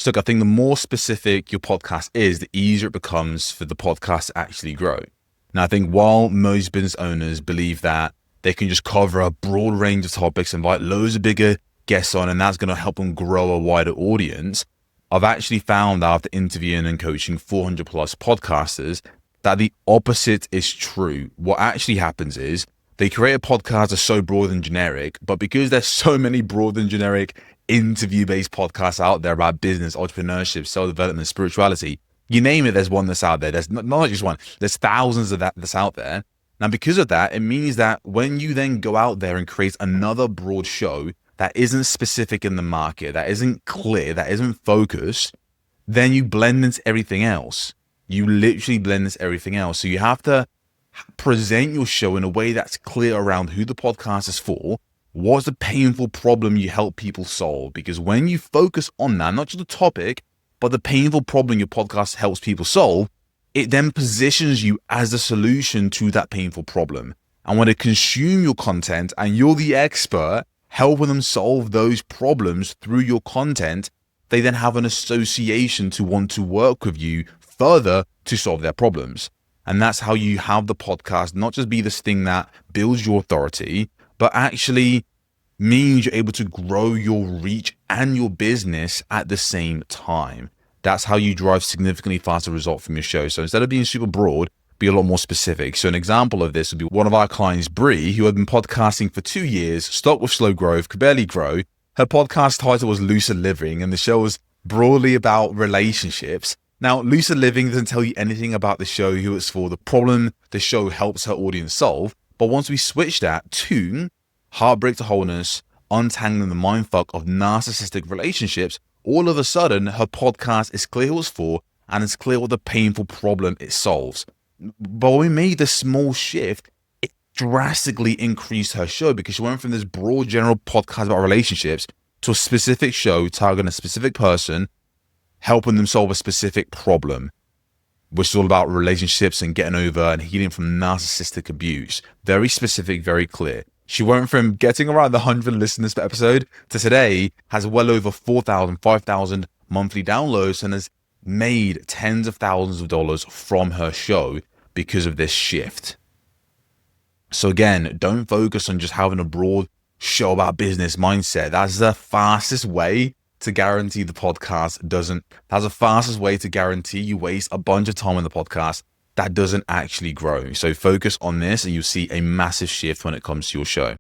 So look, I think the more specific your podcast is, the easier it becomes for the podcast to actually grow. Now, I think while most business owners believe that they can just cover a broad range of topics, invite loads of bigger guests on, and that's going to help them grow a wider audience, I've actually found after interviewing and coaching 400 plus podcasters that the opposite is true. What actually happens is they create a podcast that's so broad and generic, but because there's so many broad and generic interview-based podcasts out there about business, entrepreneurship, self-development, spirituality, you name it, there's one that's out there. There's not just one, there's thousands of that's out there. Now, because of that, it means that when you then go out there and create another broad show that isn't specific in the market, that isn't clear, that isn't focused, then you blend into everything else. You literally blend into everything else. So you have to present your show in a way that's clear around who the podcast is for, what's the painful problem you help people solve. Because when you focus on that, not just the topic, but the painful problem your podcast helps people solve, it then positions you as the solution to that painful problem. And when they consume your content and you're the expert helping them solve those problems through your content, they then have an association to want to work with you further to solve their problems. And that's how you have the podcast not just be this thing that builds your authority, but actually means you're able to grow your reach and your business at the same time. That's how you drive significantly faster result from your show. So instead of being super broad, be a lot more specific. So an example of this would be one of our clients, Bree, who had been podcasting for 2 years, stuck with slow growth, could barely grow. Her podcast title was Lucid Living, and the show was broadly about relationships. Now, Lucid Living doesn't tell you anything about the show, who it's for, the problem the show helps her audience solve. But once we switch that to Heartbreak to Wholeness, untangling the mindfuck of narcissistic relationships, all of a sudden, her podcast is clear who it's for, and it's clear what the painful problem it solves. But when we made this small shift, it drastically increased her show because she went from this broad general podcast about relationships to a specific show targeting a specific person, helping them solve a specific problem, which is all about relationships and getting over and healing from narcissistic abuse. Very specific, very clear. She went from getting around the 100 listeners per episode to today has well over 4,000, 5,000 monthly downloads and has made tens of thousands of dollars from her show because of this shift. So again, don't focus on just having a broad show about business mindset. That's the fastest way to guarantee the podcast doesn't. That's the fastest way to guarantee you waste a bunch of time on the podcast that doesn't actually grow. So focus on this and you'll see a massive shift when it comes to your show.